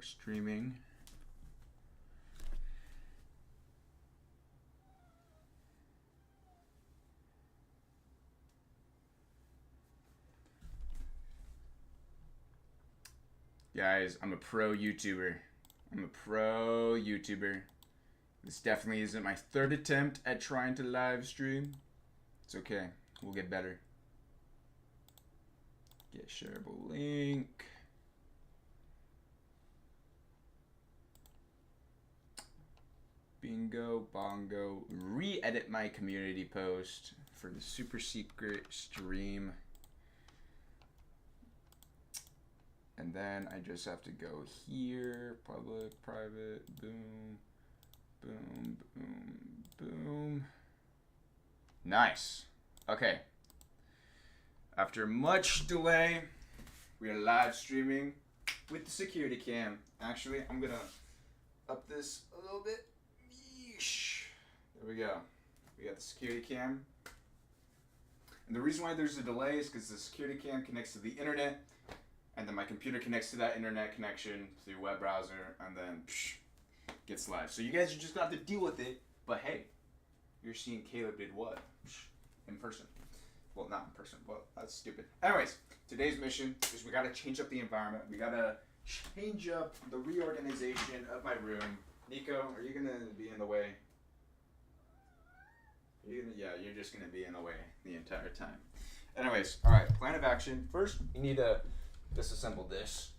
streaming. Guys, I'm a pro YouTuber. This definitely isn't my third attempt at trying to live stream. It's okay. We'll get better. Get shareable link. Bingo, bongo. Re-edit my community post for the super secret stream. And then I just have to go here, public, private, boom, boom, boom, boom. Nice. Okay. After much delay, we are live streaming with the security cam. Actually, I'm gonna up this a little bit. Yeesh. There we go. We got the security cam. And the reason why there's a delay is because the security cam connects to the internet, and then my computer connects to that internet connection through web browser, and then gets live. So you guys are just gonna have to deal with it. But hey, you're seeing Caleb did what? In person. Well, not in person. Well, that's stupid. Anyways, today's mission is we gotta change up the environment. We gotta change up the reorganization of my room. Nico, are you gonna be in the way? Yeah, you're just gonna be in the way the entire time. Anyways, all right. Plan of action. First, you need to disassemble this.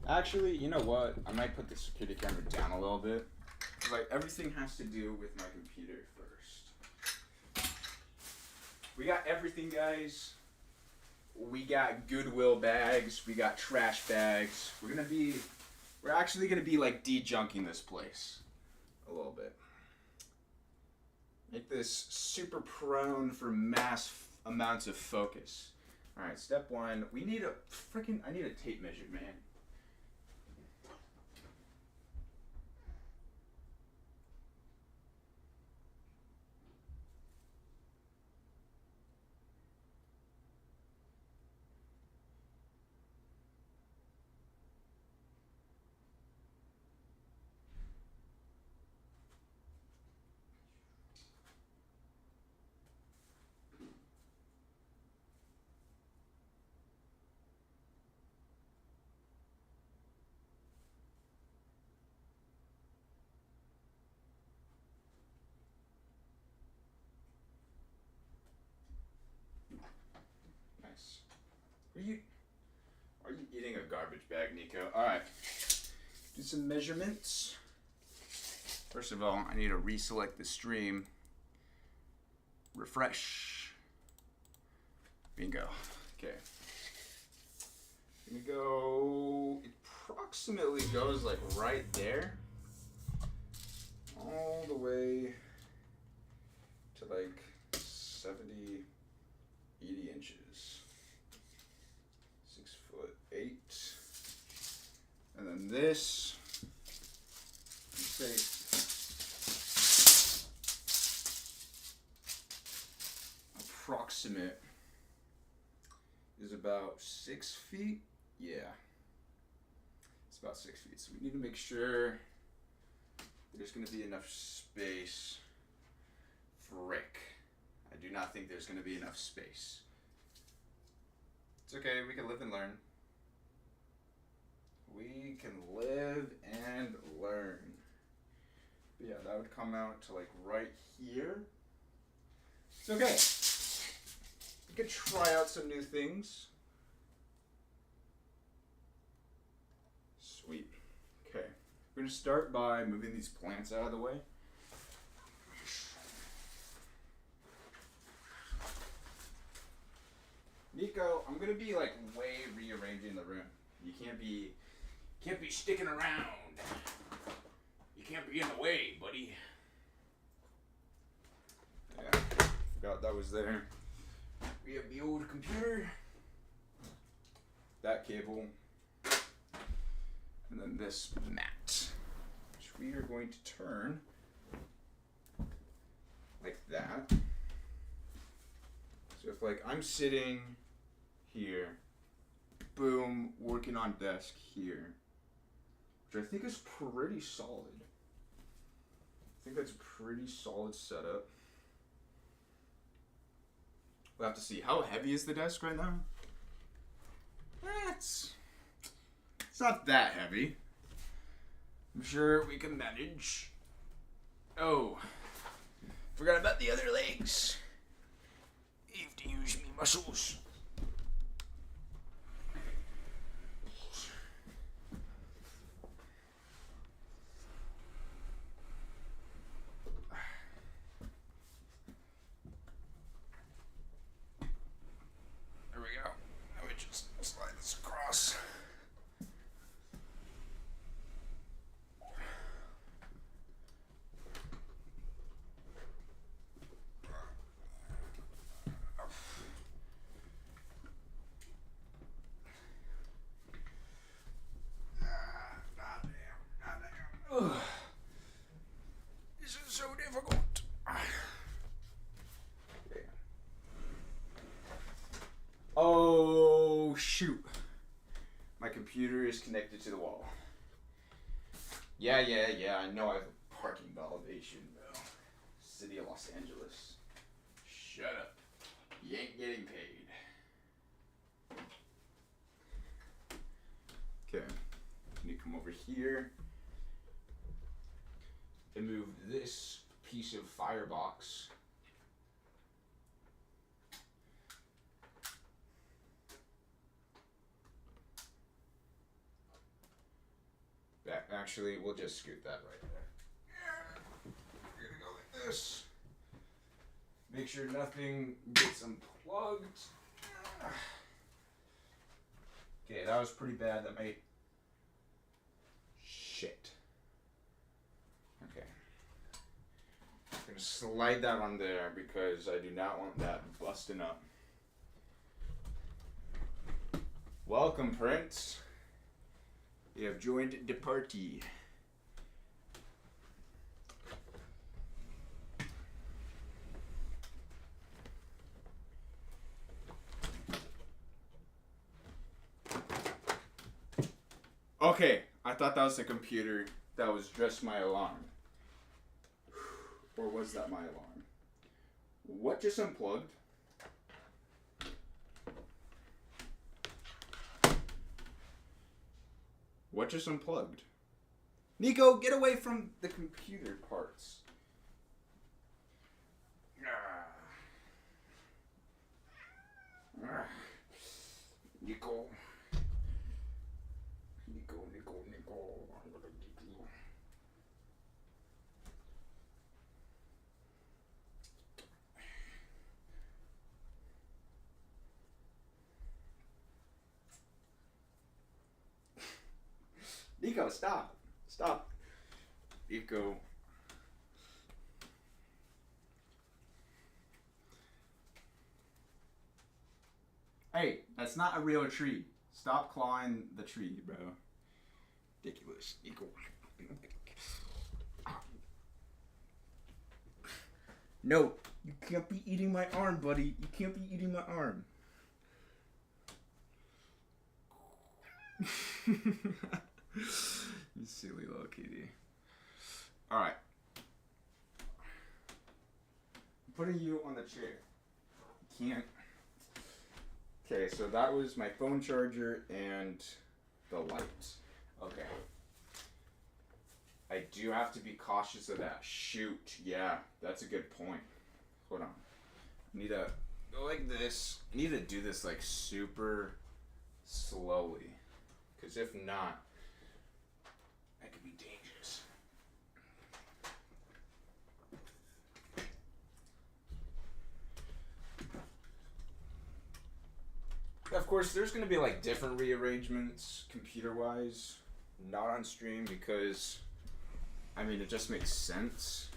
Actually, you know what? I might put the security camera down a little bit. Like, everything has to do with my computer first. We got everything, guys. We got Goodwill bags. We got trash bags. We're actually gonna be like de-junking this place a little bit. Make this super prone for mass amounts of focus. All right, step one. I need a tape measure, man. Are you eating a garbage bag, Nico? Alright. Do some measurements. First of all, I need to reselect the stream. Refresh. Bingo. Okay. It approximately goes like right there. All the way to like 70, 80 inches. 6'8", and then this, say, approximate is about 6 feet. Yeah, it's about 6 feet. So we need to make sure there's going to be enough space. Frick, I do not think there's going to be enough space. It's okay, we can live and learn. We can live and learn. But yeah, that would come out to like right here. It's okay. We could try out some new things. Sweet. Okay. We're gonna start by moving these plants out of the way. Nico, I'm gonna be like way rearranging the room. You can't be sticking around. You can't be in the way, buddy. Yeah, forgot that was there. We have the old computer, that cable, and then this mat, which we are going to turn like that. So if like I'm sitting here, boom, working on desk here, which I think is pretty solid. I think that's a pretty solid setup. We'll have to see. How heavy is the desk right now? It's not that heavy. I'm sure we can manage. Oh, forgot about the other legs. I have to use me muscles. There we go. Let me just slide this across. This is so difficult. Okay. Oh shoot. My computer is connected to the wall. Yeah, I know I have a parking validation though. City of Los Angeles. Shut up. You ain't getting paid. Okay. Can you come over here and move this piece of firebox? Actually, we'll just scoot that right there. We're gonna go like this. Make sure nothing gets unplugged. Okay, that was pretty bad. That might... Shit. Okay. I'm gonna slide that on there because I do not want that busting up. Welcome, Prince. You have joined the party. Okay, I thought that was the computer. That was just my alarm. Or was that my alarm? What just unplugged? What just unplugged? Nico, get away from the computer parts. Nico. Nico, stop. Stop. Nico. Hey, that's not a real tree. Stop clawing the tree, bro. Ridiculous. Nico. No, you can't be eating my arm, buddy. You can't be eating my arm. You silly little kitty. Alright. I'm putting you on the chair. You can't. Okay, so that was my phone charger and the light. Okay. I do have to be cautious of that. Shoot. Yeah, that's a good point. Hold on. I need to go like this. I need to do this like super slowly. Because if not, that could be dangerous. Of course, there's going to be like different rearrangements computer-wise, not on stream because, I mean, it just makes sense.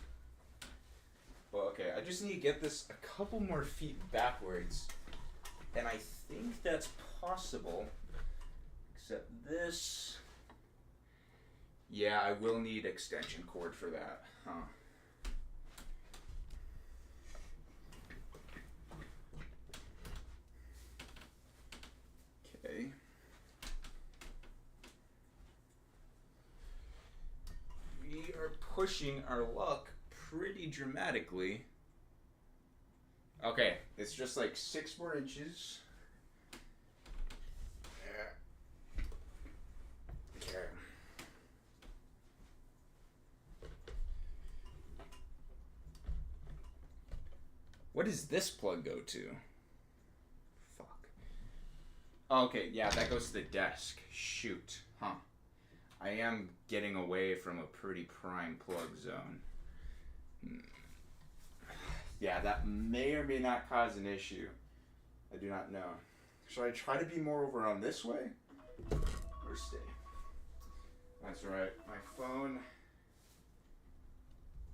But okay, I just need to get this a couple more feet backwards and I think that's possible. Except this. Yeah, I will need extension cord for that, huh? Okay. We are pushing our luck pretty dramatically. Okay, it's just like 6 more inches. Okay. What does this plug go to? Fuck. Okay, yeah, that goes to the desk. Shoot. Huh. I am getting away from a pretty prime plug zone. Yeah, that may or may not cause an issue. I do not know. Should I try to be more over on this way? Or stay? That's right. My phone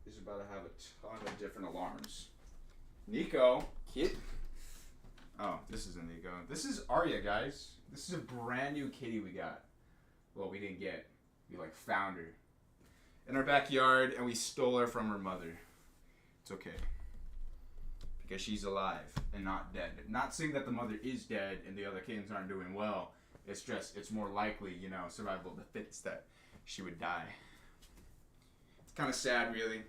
is about to have a ton of different alarms. Nico, kid. Oh, this isn't Nico. This is Arya, guys. This is a brand new kitty we got. Well, we didn't get. We like found her in our backyard, and we stole her from her mother. It's okay. Because she's alive and not dead. Not saying that the mother is dead and the other kittens aren't doing well. It's just, it's more likely, you know, survival of the fittest that she would die. It's kind of sad, really.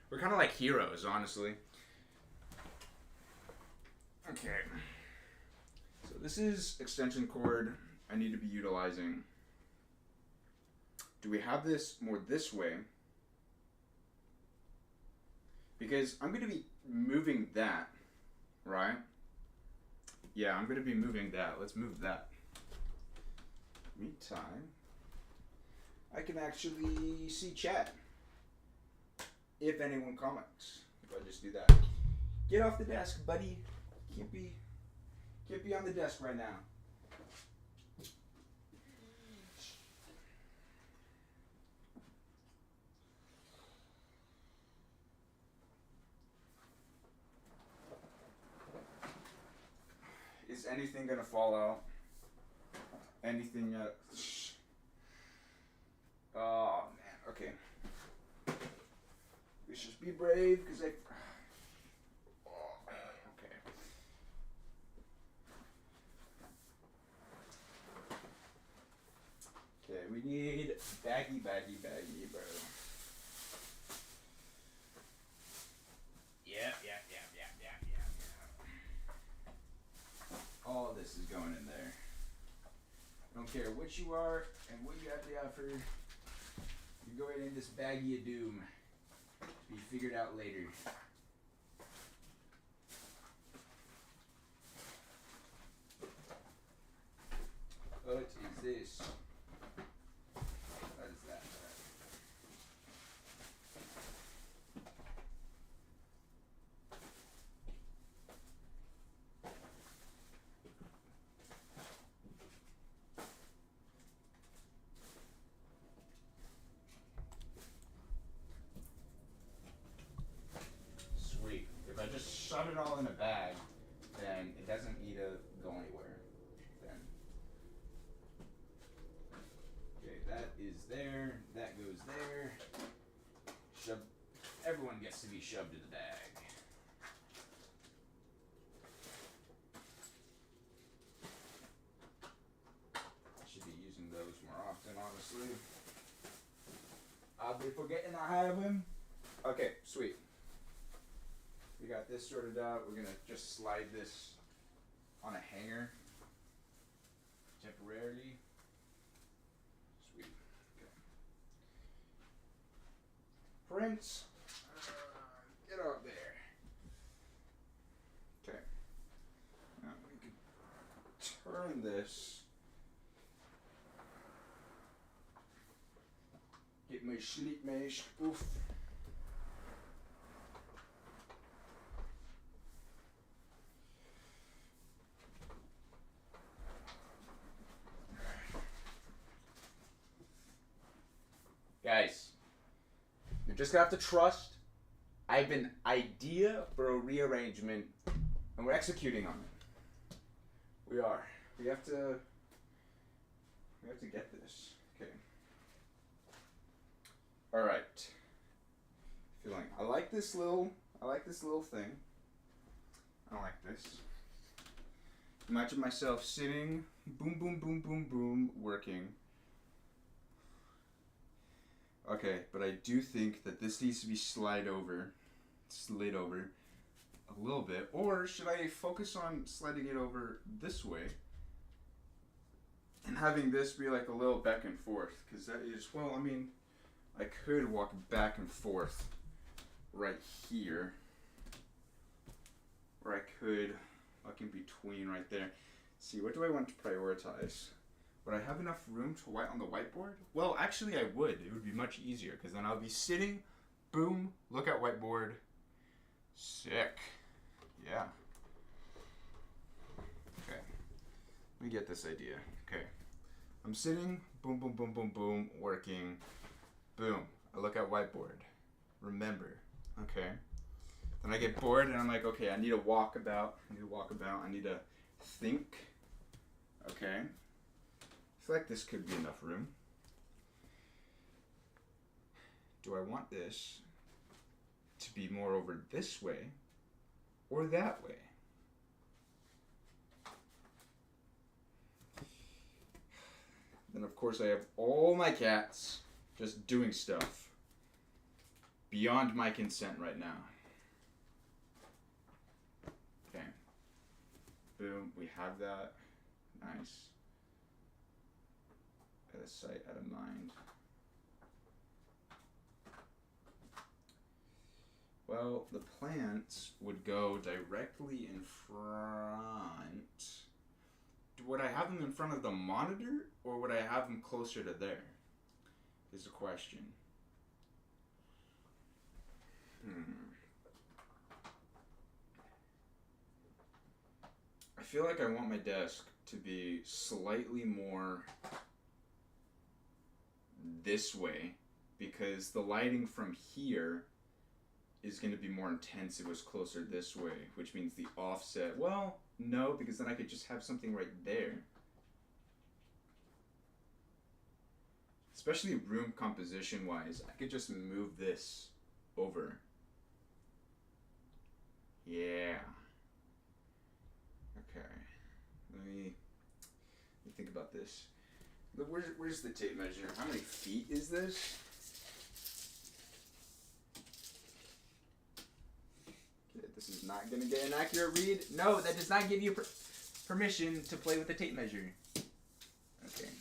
We're kind of like heroes, honestly. Okay. So this is extension cord I need to be utilizing. Do we have this more this way? Because I'm going to be moving that, right? Yeah, I'm going to be moving that. Let's move that. Meantime, I can actually see chat. If anyone comments. If I just do that. Get off the desk, buddy. Can't be on the desk right now. Is anything gonna fall out? Anything? Oh man. Okay. Let's just be brave, because I. Oh, okay. Okay, we need baggy, bro. Yeah. All this is going in there. I don't care what you are and what you have to offer. You're going in this baggie of doom to be figured out later. What is this? What is that? Sweet. If I just shove it all in a bag, then it doesn't need to go anywhere. Then. Okay, that is there. That goes there. Shove. Everyone gets to be shoved in the bag. Should be using those more often, honestly. I'll be forgetting I have them. Okay, sweet. We got this sorted out. We're gonna just slide this on a hanger temporarily. Sweet. Okay. Prince, get up there. Okay. Now we can turn this. Get my sleep mesh. Oof. Guys, you're just gonna have to trust. I have an idea for a rearrangement, and we're executing on it. we are. We have to get this. Okay. All right. I like this little thing. I like this. Imagine myself sitting, boom, boom, boom, boom, boom, working. Okay, but I do think that this needs to be slid over a little bit. Or should I focus on sliding it over this way and having this be like a little back and forth? Because that is, well, I mean, I could walk back and forth right here. Or I could walk in between right there. See, what do I want to prioritize? Would I have enough room to write on the whiteboard? Well, actually I would. It would be much easier because then I'll be sitting, boom, look at whiteboard. Sick. Yeah. Okay. Let me get this idea. Okay. I'm sitting, boom, boom, boom, boom, boom, working. Boom. I look at whiteboard. Remember. Okay. Then I get bored and I'm like, okay, I need to walk about. I need to think. Okay. I feel like this could be enough room. Do I want this to be more over this way or that way? Then of course I have all my cats just doing stuff beyond my consent right now. Okay. Boom, we have that. Nice. Out of sight, out of mind. Well, the plants would go directly in front. Would I have them in front of the monitor, or would I have them closer to there? Is the question. I feel like I want my desk to be slightly more this way, because the lighting from here is going to be more intense if it was closer this way, which means the offset, well, no, because then I could just have something right there. Especially room composition wise, I could just move this over. Yeah. Okay. Let me think about this. Where's the tape measure? How many feet is this? Okay, this is not going to get an accurate read. No, that does not give you permission to play with the tape measure. Okay.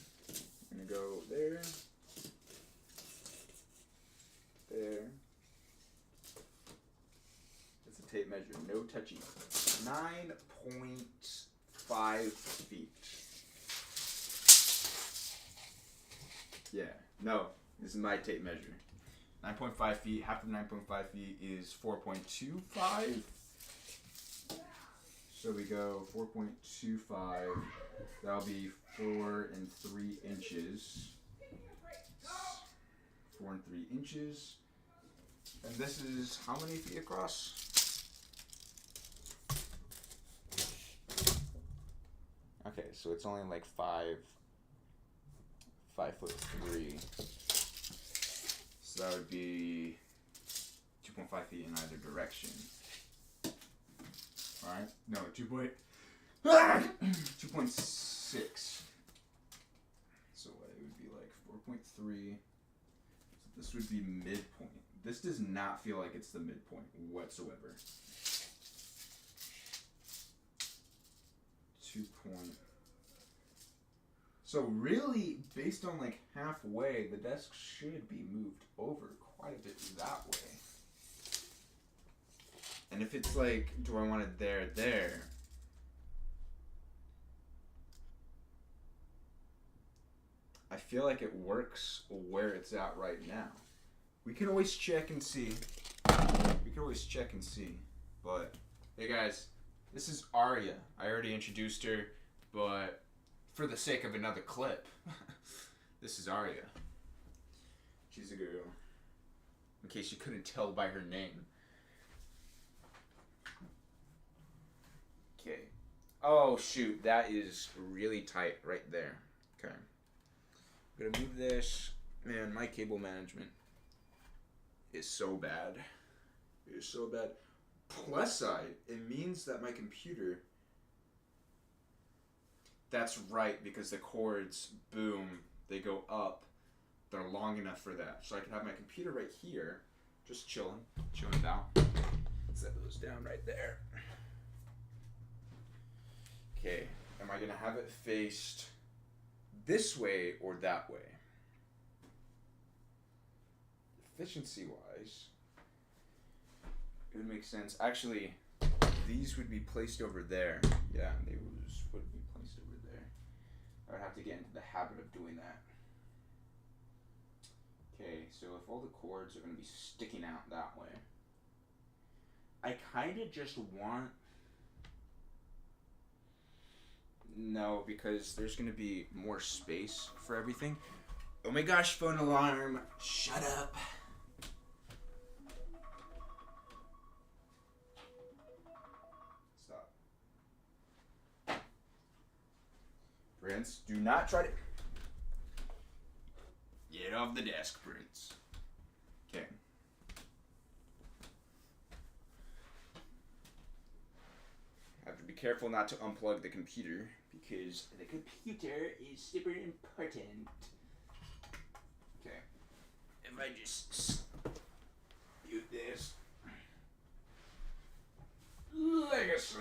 I'm going to go there. There. It's a tape measure. No touchy. 9.5 feet. Yeah. No. This is my tape measure. 9.5 feet. Half of 9.5 feet is 4.25. So we go 4.25. That'll be 4 3 inches. 4 3 inches. And this is how many feet across? Okay, so it's only like 5'3". So that would be 2.5 feet in either direction. Alright? No, 2.6. So it would be like 4.3. So this would be midpoint. This does not feel like it's the midpoint whatsoever. 2 point. So really, based on like halfway, the desk should be moved over quite a bit that way. And if it's like, do I want it there? I feel like it works where it's at right now. We can always check and see. But, hey guys, this is Arya. I already introduced her, but for the sake of another clip, this is Arya. She's a girl. In case you couldn't tell by her name. Okay. Oh, shoot. That is really tight right there. Okay. I'm gonna move this. Man, my cable management is so bad. It is so bad. Plus side, it means that my computer... That's right, because the cords, boom, they go up. They're long enough for that. So I can have my computer right here, just chilling down. Set those down right there. Okay, am I gonna have it faced this way or that way? Efficiency-wise, it would make sense. Actually, these would be placed over there. Yeah, they would be placed over there. I would have to get into the habit of doing that. Okay, so if all the cords are going to be sticking out that way, I kind of just want... No, because there's going to be more space for everything. Oh my gosh, phone alarm. Shut up. Stop. Prince, do not try to... Get off the desk, Prince. Okay. I have to be careful not to unplug the computer because the computer is super important. Okay. If I just mute this like so.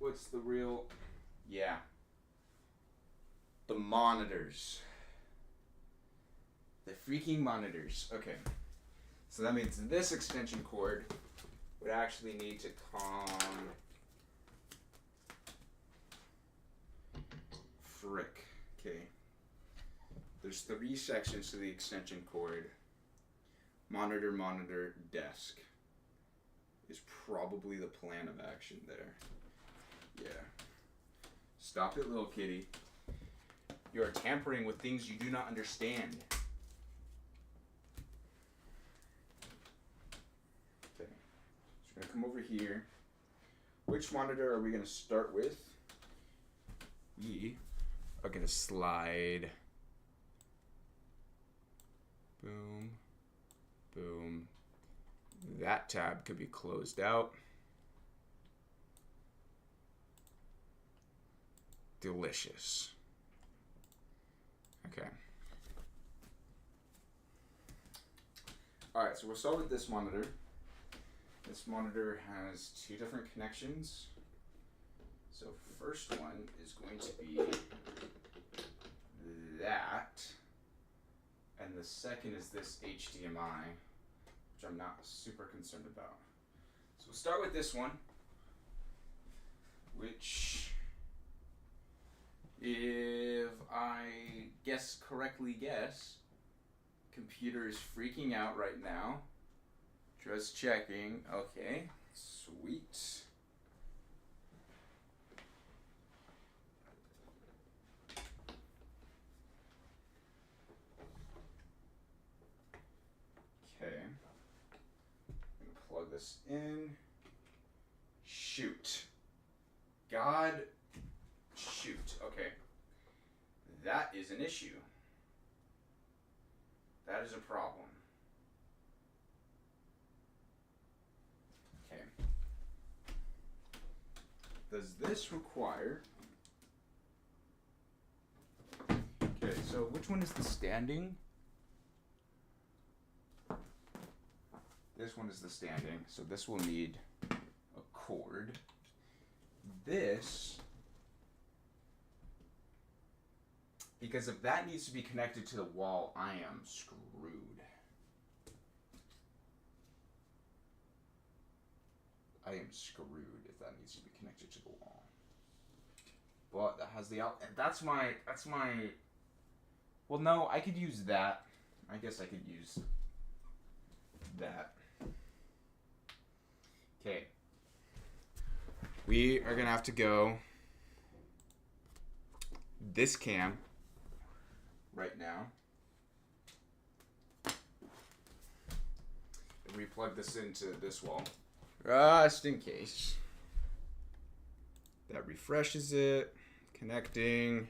What's the real... Yeah. The monitors. The freaking monitors. Okay. So that means this extension cord would actually need to come... Frick. Okay. There's 3 sections to the extension cord. Monitor, desk. Is probably the plan of action there. Yeah. Stop it, little kitty. You are tampering with things you do not understand. Okay. So we're going to come over here. Which monitor are we going to start with? We are going to slide. Boom. Boom. That tab could be closed out. Delicious. Okay. Alright, so we'll start with this monitor. This monitor has 2 different connections. So first one is going to be that. And the second is this HDMI, which I'm not super concerned about. So we'll start with this one, which, if I correctly guess, computer is freaking out right now. Just checking. Okay, sweet. Okay. I'm gonna plug this in. Shoot. God. Shoot. Okay. That is an issue. That is a problem. Okay. Does this require... Okay, so which one is the standing? This one is the standing, so this will need a cord. This... Because if that needs to be connected to the wall, I am screwed. I am screwed if that needs to be connected to the wall. But that has the out... That's my... Well, no, I could use that. I guess I could use that. Okay. We are going to have to go this cam right now. And we plug this into this wall. Just in case. That refreshes it. Connecting.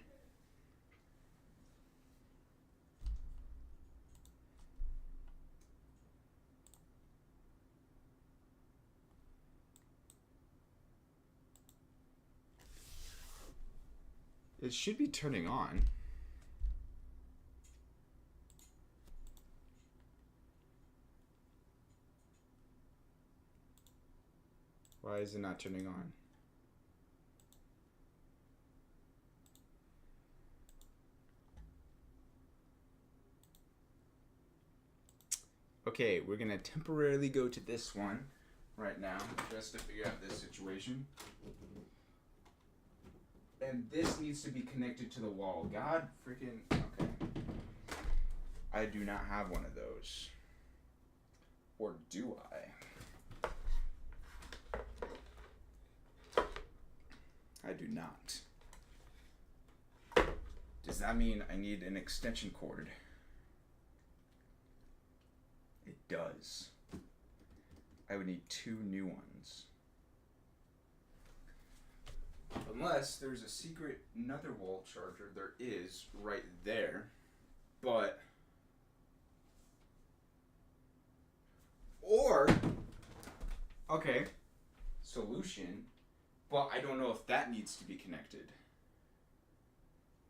It should be turning on. Why is it not turning on? Okay, we're gonna temporarily go to this one right now just to figure out this situation. And this needs to be connected to the wall. God freaking, okay. I do not have one of those. Or do I? I do not. Does that mean I need an extension cord? It does. I would need 2 new ones. Unless there's a secret another wall charger. There is right there. But or okay, solution, but I don't know if that needs to be connected.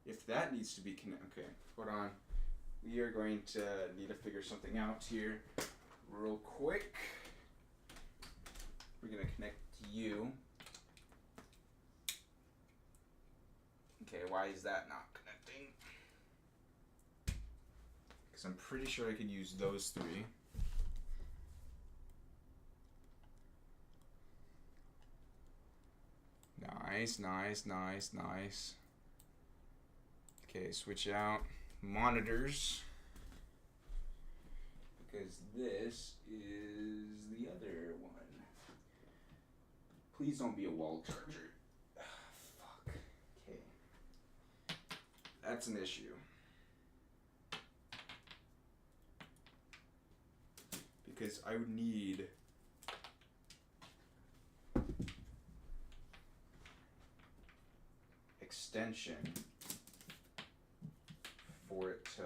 If that needs to be connected, okay, hold on. We are going to need to figure something out here real quick. We're going to connect you. Okay, why is that not connecting? Because I'm pretty sure I could use those 3. Nice, nice, nice, nice. Okay, switch out monitors. Because this is the other one. Please don't be a wall charger. Fuck. Okay. That's an issue. Because I would need extension for it to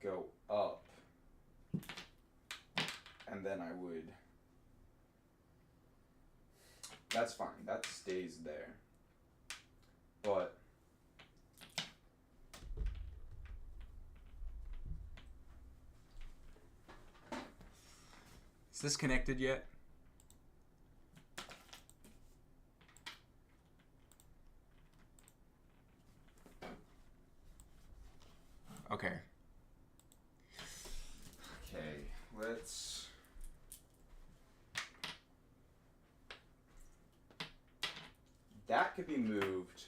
go up, and then I would, that's fine, that stays there, but is this connected yet? Okay. Okay, let's... That could be moved.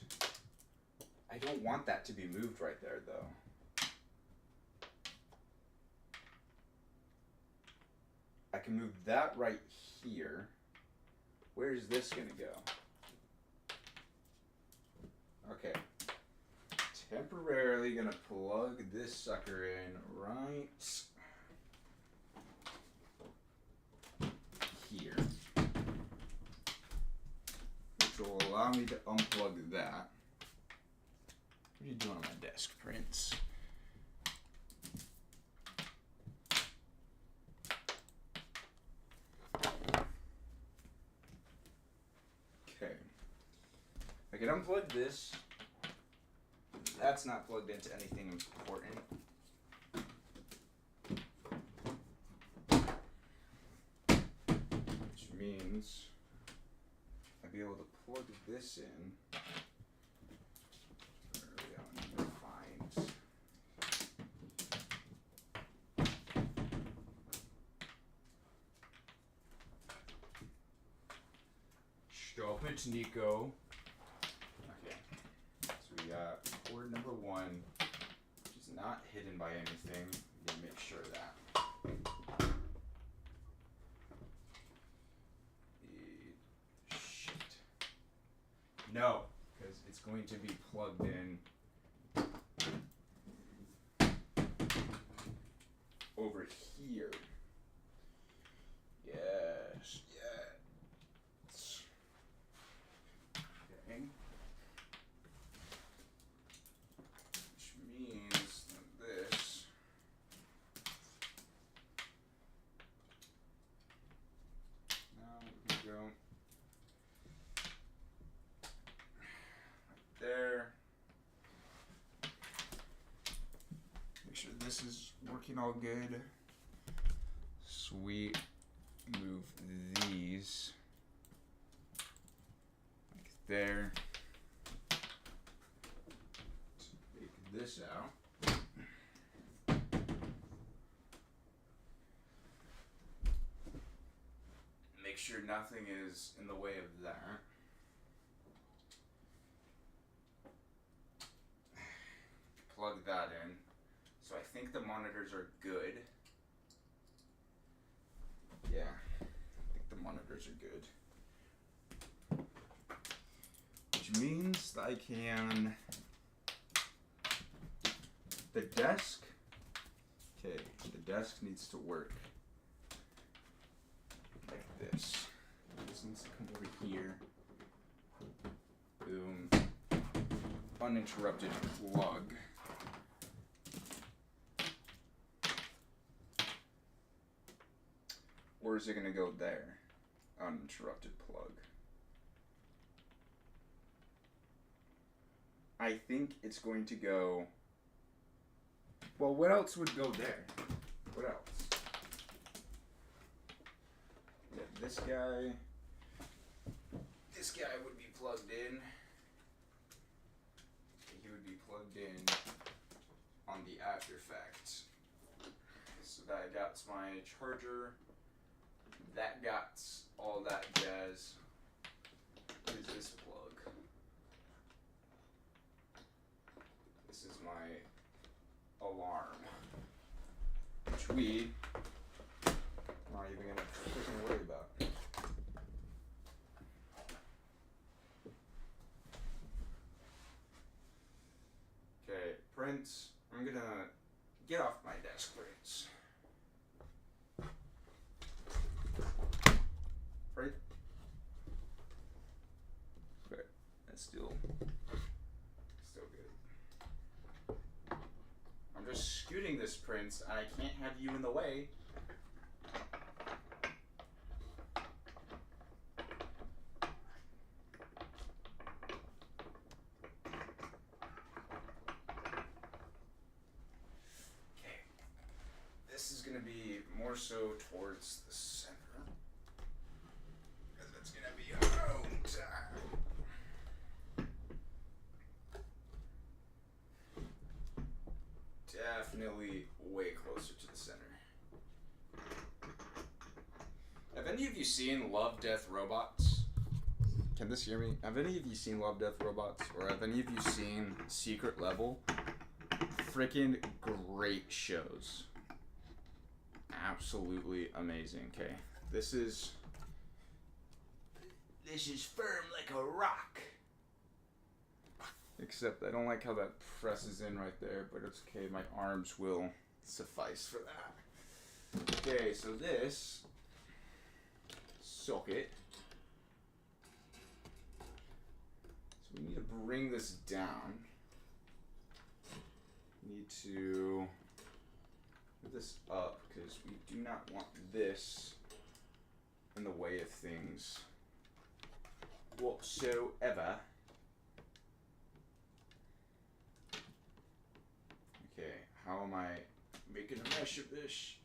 I don't want that to be moved right there, though. I can move that right here. Where's this gonna go? Okay. Temporarily gonna plug this sucker in right here, which will allow me to unplug that. What are you doing on my desk, Prince? Okay. I can unplug this. That's not plugged into anything important. Which means I'd be able to plug this in. Where are we going? I need to find. Stop it, Nico. So we got port number 1, which is not hidden by anything. We need to make sure of that. Shit. No, because it's going to be plugged in over here. Yes, yes. working all good. Sweet. Move these like there. Take this out. Make sure nothing is in the way of that. Plug that in. So I think the monitors are good. Yeah, I think the monitors are good. Which means that I can... The desk... Okay, the desk needs to work like this. This needs to come over here. Boom. Uninterrupted plug. Or is it going to go there? Uninterrupted plug. I think it's going to go... Well, what else would go there? What else? Yeah, this guy would be plugged in. He would be plugged in on the After Effects. So that got my charger. That got all that jazz. What is this plug? This is my alarm. Which we not even gonna freaking worry about. Okay, Prince, I'm gonna get off my desk, Prince. Right? Okay, that's still good. I'm just scooting this, Prince, and I can't have you in the way. Okay. This is going to be more so towards the center. Because it's going to be home time. Definitely way closer to the center. Have any of you seen Love, Death, Robots? Can this hear me? Have any of you seen Love, Death, Robots? Or have any of you seen Secret Level? Freaking great shows. Absolutely amazing. Okay, this is firm like a rock. Except I don't like how that presses in right there, but it's okay. My arms will suffice for that. Okay, so this socket. So we need to bring this down. We need to move this up because we do not want this in the way of things whatsoever. Okay, how am I making a mesh of this?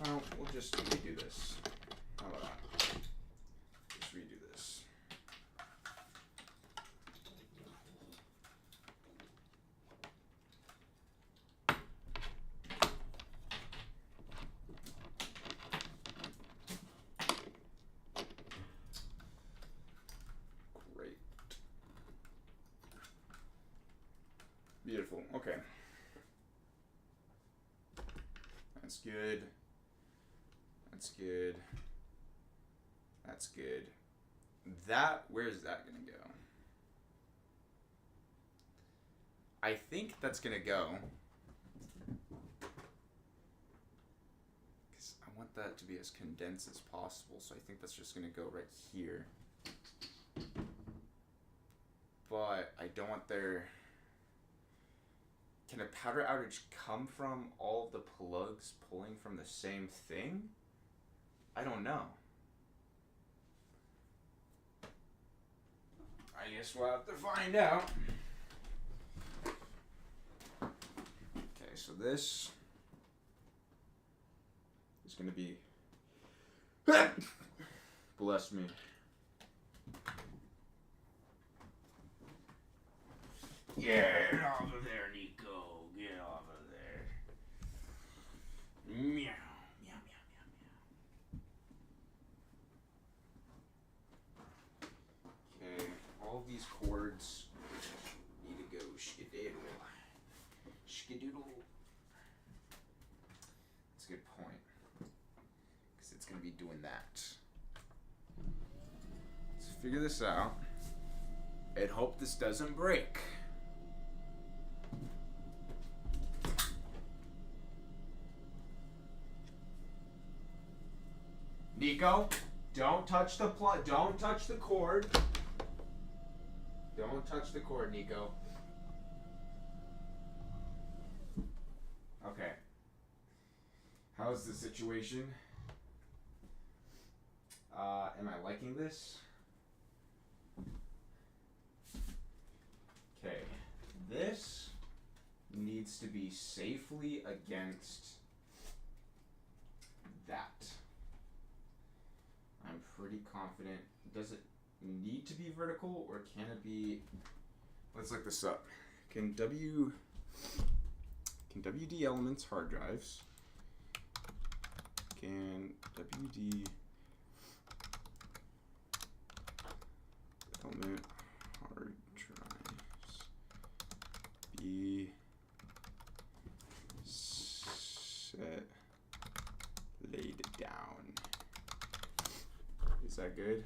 Oh, we'll just redo this. How about that? Just redo this. Great. Beautiful. Okay. That's good. That's good. That's good. Where's that gonna go? I think that's gonna go. Because I want that to be as condensed as possible, so I think that's just gonna go right here. But I don't want there... Can a powder outage come from all the plugs pulling from the same thing? I don't know. I guess we'll have to find out. so this is going to be... Bless me. Get off of there, Nico. Get off of there. Meow, meow, meow, meow, meow. Okay, all of these chords need to go skidoodle. Skidoodle. That's a good point. Because it's going to be doing that. Let's figure this out. And hope this doesn't break. Nico, don't touch the don't touch the cord. Don't touch the cord, Nico. Okay. How's the situation? Am I liking this? Okay. This needs to be safely against that. I'm pretty confident. Does it need to be vertical or can it be... Let's look this up. Can WD Elements hard drives, can WD Element hard drives be set laid down? Is that good?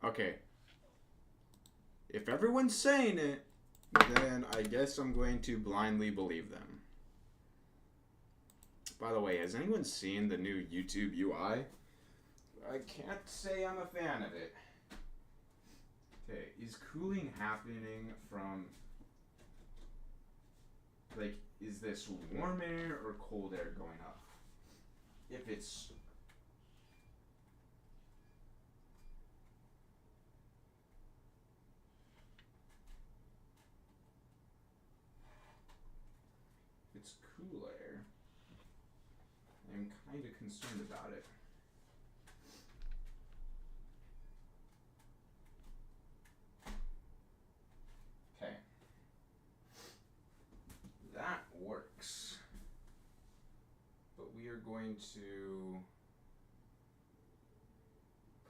Okay. If everyone's saying it, then I guess I'm going to blindly believe them. By the way, has anyone seen the new YouTube UI? I can't say I'm a fan of it. Okay, is cooling happening from... Like, is this warm air or cold air going up? If it's... It's cool air. I'm kind of concerned about it. Okay. That works. But we are going to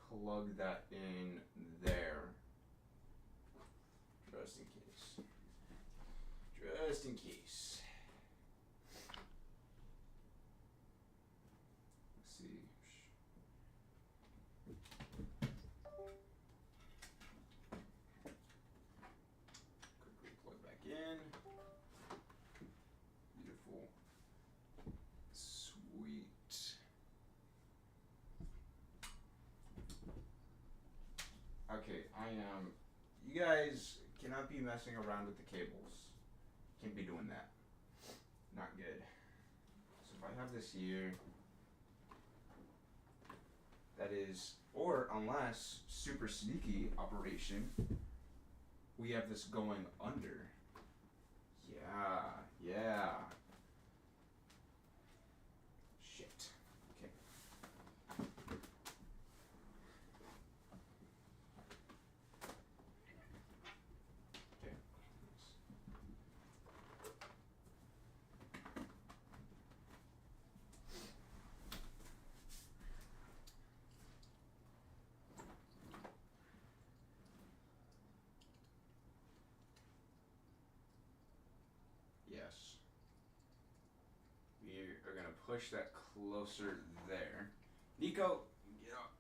plug that in there. Just in case. Just in case. Beautiful. Sweet. Okay, you guys cannot be messing around with the cables. Can't be doing that. Not good. So if I have this here, that is, or unless, super sneaky operation, we have this going under. Yeah. Shit. Okay. Okay. Yes. We are going to push that closer there. Nico, get up.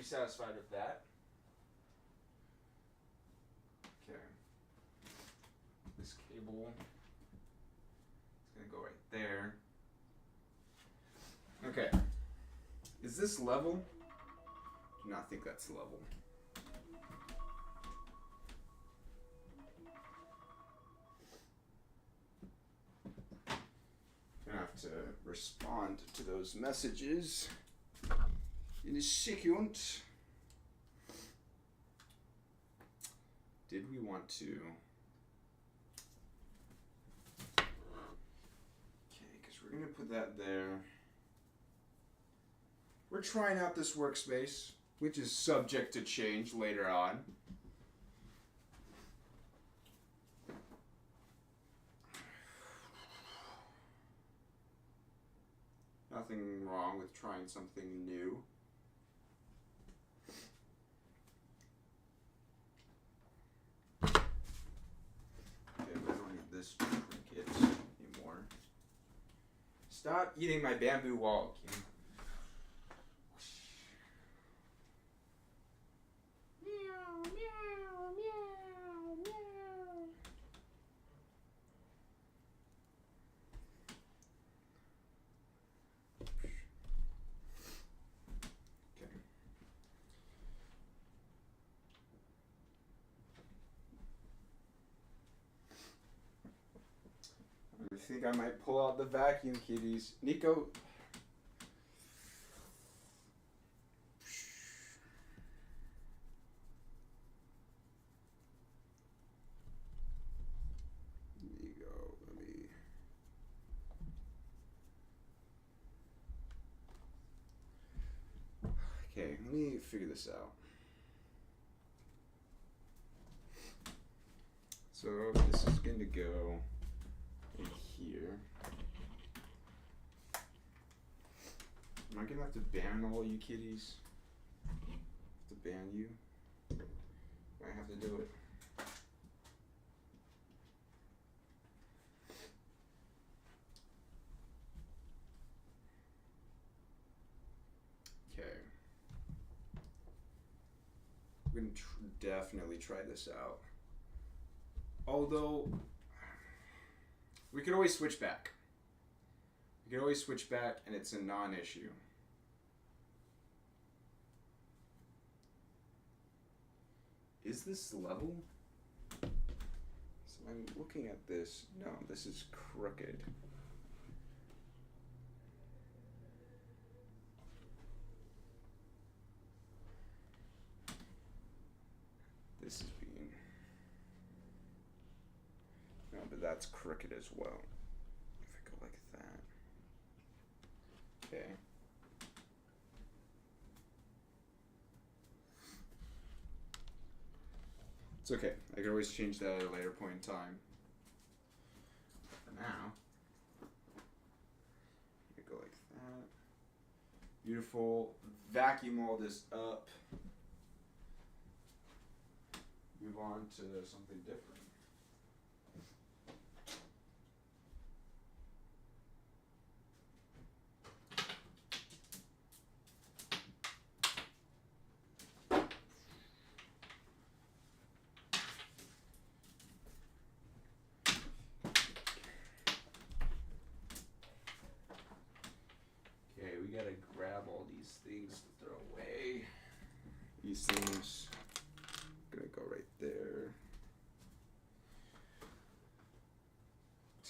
satisfied with that. Okay. This cable is going to go right there. Okay. Is this level? Do not think that's level. Gonna have to respond to those messages in a second. Did we want to? Okay, because we're gonna put that there. We're trying out this workspace, which is subject to change later on. Nothing wrong with trying something new. Okay, we don't need this trinket anymore. Stop eating my bamboo wall, Kim. Meow, meow, meow, meow. Okay. I think I might pull out the vacuum, kitties. Nico. Okay, let me figure this out. So this is going to go in here. Am I going to have to ban all you kitties? To ban you? I have to do it. Okay. We're going to definitely try this out. Although, we could always switch back. We could always switch back and it's a non-issue. Is this level? So I'm looking at this. No, this is crooked. This is being... No, but that's crooked as well. If I go like that. Okay. It's okay. I can always change that at a later point in time. But for now, I go like that. Beautiful. Vacuum all this up. Move on to something different. Okay, we gotta grab all these things to throw away. These things gonna go right there.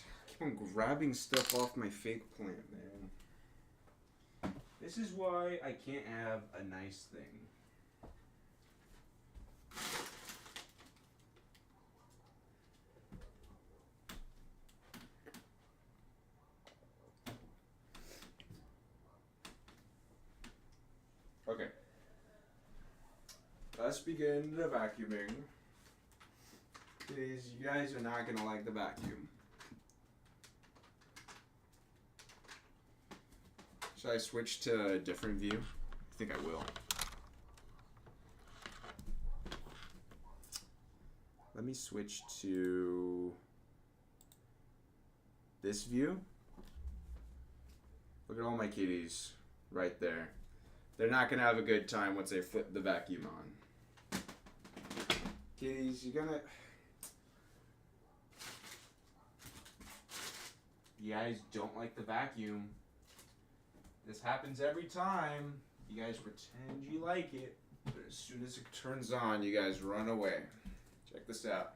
I keep on grabbing stuff off my fake plant, man. This is why I can't have a nice thing. Okay. Let's begin the vacuuming. Please, you guys are not gonna like the vacuum. Should I switch to a different view? I think I will. Let me switch to this view. Look at all my kitties right there. They're not going to have a good time once they flip the vacuum on. Kitties, you're going to... You guys don't like the vacuum. This happens every time. You guys pretend you like it, but as soon as it turns on, you guys run away. Check this out.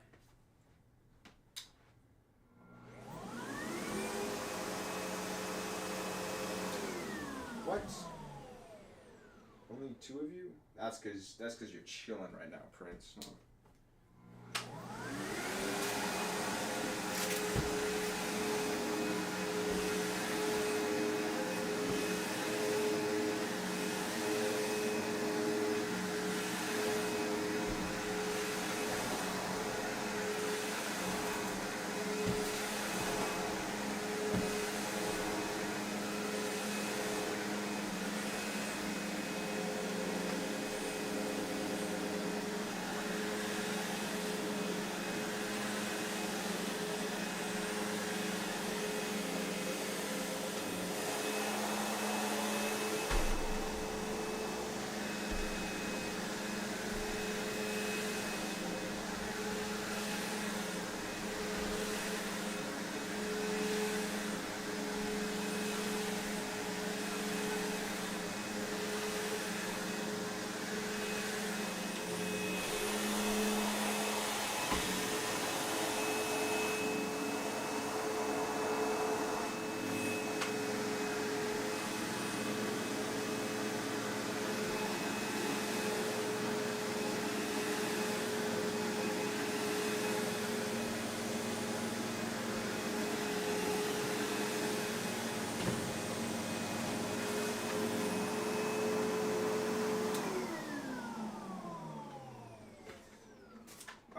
What? Only 2 of you? That's because you're chilling right now, Prince. Huh?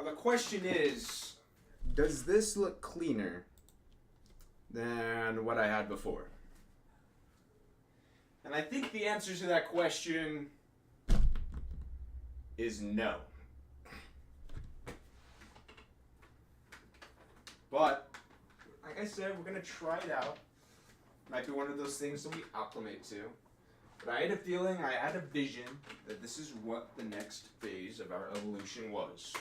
The question is, does this look cleaner than what I had before? And I think the answer to that question is no. But, like I said, we're going to try it out. Might be one of those things that we acclimate to. But I had a feeling, I had a vision that this is what the next phase of our evolution was.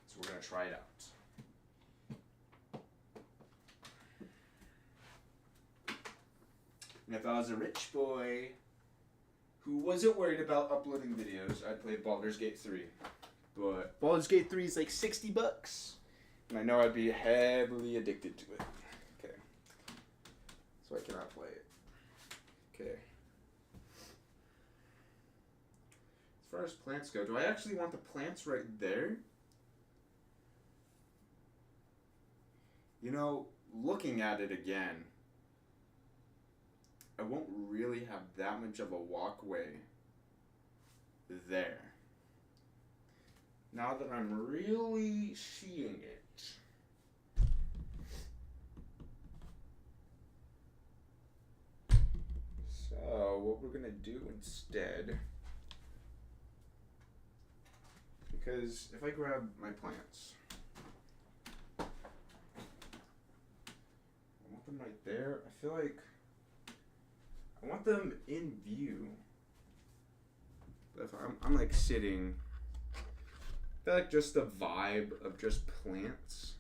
So we're going to try it out. And if I was a rich boy who wasn't worried about uploading videos, I'd play Baldur's Gate 3. But Baldur's Gate 3 is like $60. And I know I'd be heavily addicted to it. Okay. So I cannot play it. Okay. As far as plants go, do I actually want the plants right there? You know, looking at it again, I won't really have that much of a walkway there. Now that I'm really seeing it. So, what we're gonna do instead, because if I grab my plants, I want them right there. I feel like I want them in view. But if I'm like sitting, I feel like just the vibe of just plants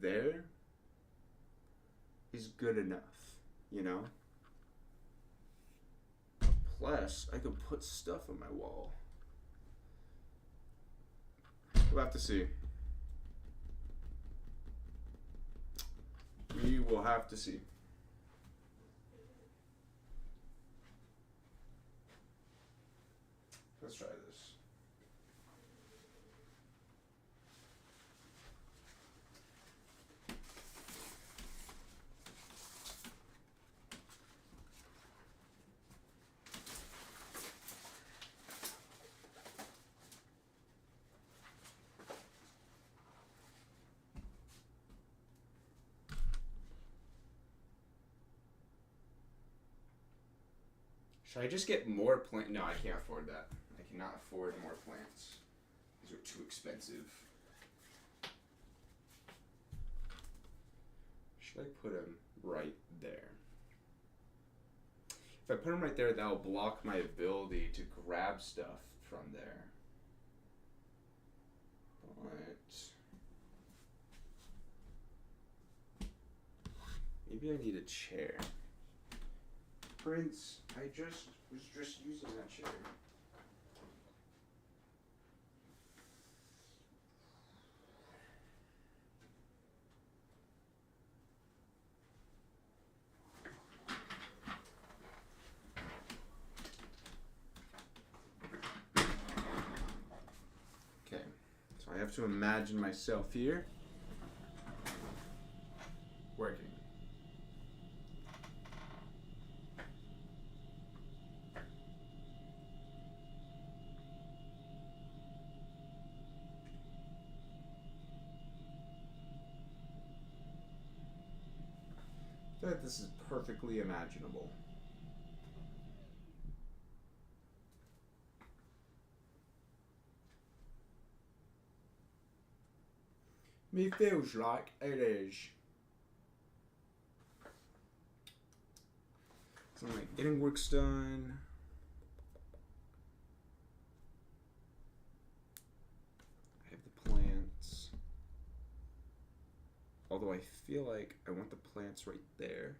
there is good enough, you know? Plus, I could put stuff on my wall. We'll have to see. We will have to see. Let's try this. Should I just get more plants? No, I can't afford that. I cannot afford more plants. These are too expensive. Should I put them right there? If I put them right there, that'll block my ability to grab stuff from there. But maybe I need a chair. Prince, I was just using that chair. Okay, so I have to imagine myself here working. I feel like this is perfectly imaginable. Me feels like it is. So I'm like getting works done. I have the plants. Although I feel like I want the plants right there.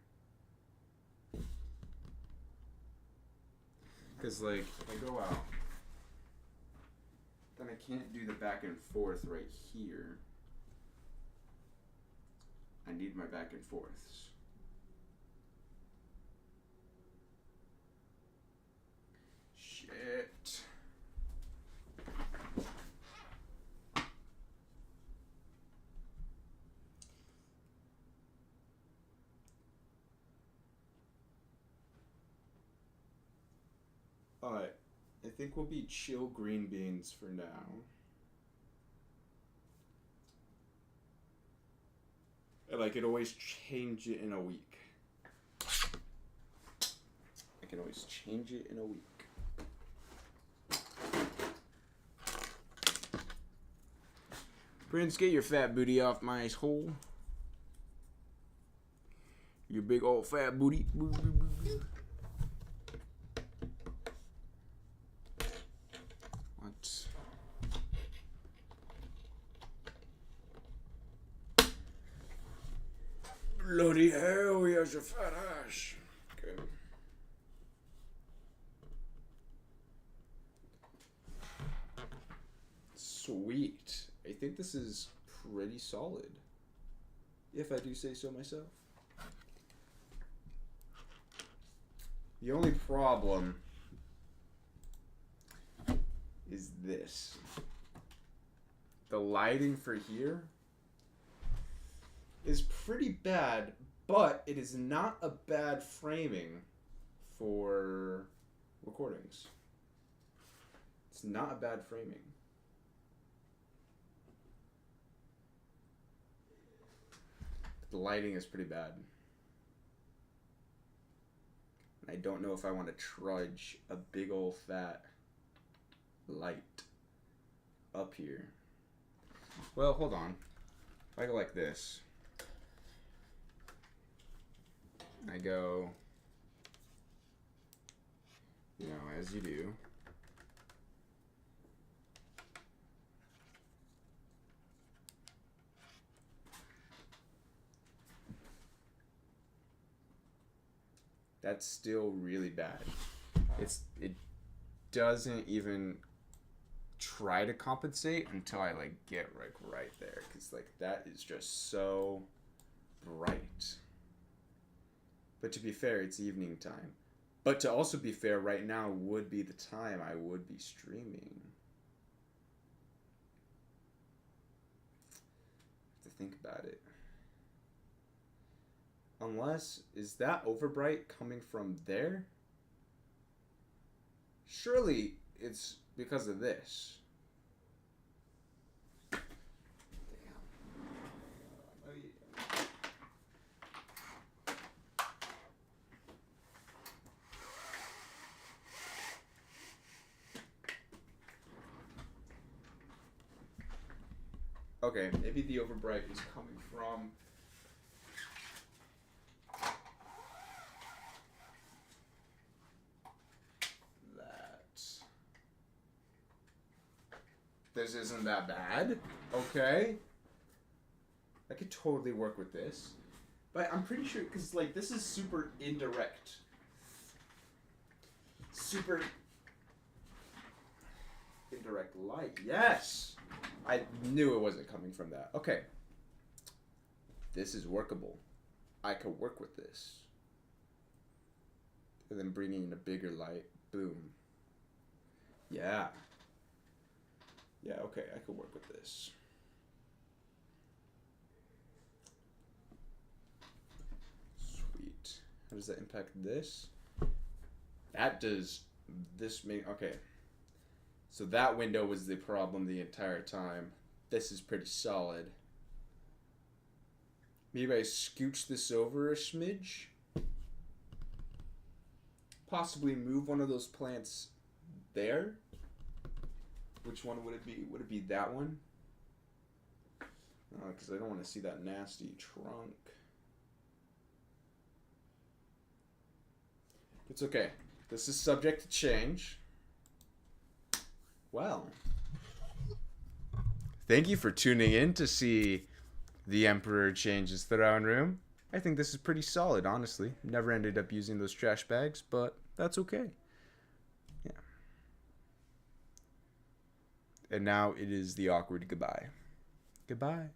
Because like if I go out, then I can't do the back and forth right here. I need my back and forths. Shit. Alright, I think we'll be chill green beans for now. And I could always change it in a week. I can always change it in a week. Prince, get your fat booty off my hole. You big old fat booty. What? Bloody hell, he has a fat ass. Okay. Sweet. I think this is pretty solid, if I do say so myself. The only problem is this. The lighting for here is pretty bad, but it is not a bad framing for recordings. It's not a bad framing. The lighting is pretty bad. I don't know if I want to trudge a big old fat light up here. Well, hold on. If I go like this, I go, you know, as you do. That's still really bad. It doesn't even try to compensate until I like get like right there, because like that is just so bright. But to be fair, it's evening time. But to also be fair, right now would be the time I would be streaming. I have to think about it. Unless, is that overbright coming from there? Surely it's because of this. Damn. Oh, yeah. Okay, maybe the overbright is coming from This isn't that bad. Okay. I could totally work with this. But I'm pretty sure, because, like, this is super indirect. Super indirect light. Yes! I knew it wasn't coming from that. Okay. This is workable. I could work with this. And then bringing in a bigger light. Boom. Yeah. Yeah, okay, I could work with this. Sweet. How does that impact this? That does this make okay. So that window was the problem the entire time. This is pretty solid. Maybe I scooch this over a smidge. Possibly move one of those plants there. Which one would it be? Would it be that one? Because I don't want to see that nasty trunk. It's okay. This is subject to change. Well, thank you for tuning in to see the Emperor change his throne room. I think this is pretty solid, honestly. Never ended up using those trash bags, but that's okay. Yeah. And now it is the awkward goodbye. Goodbye.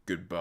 Goodbye.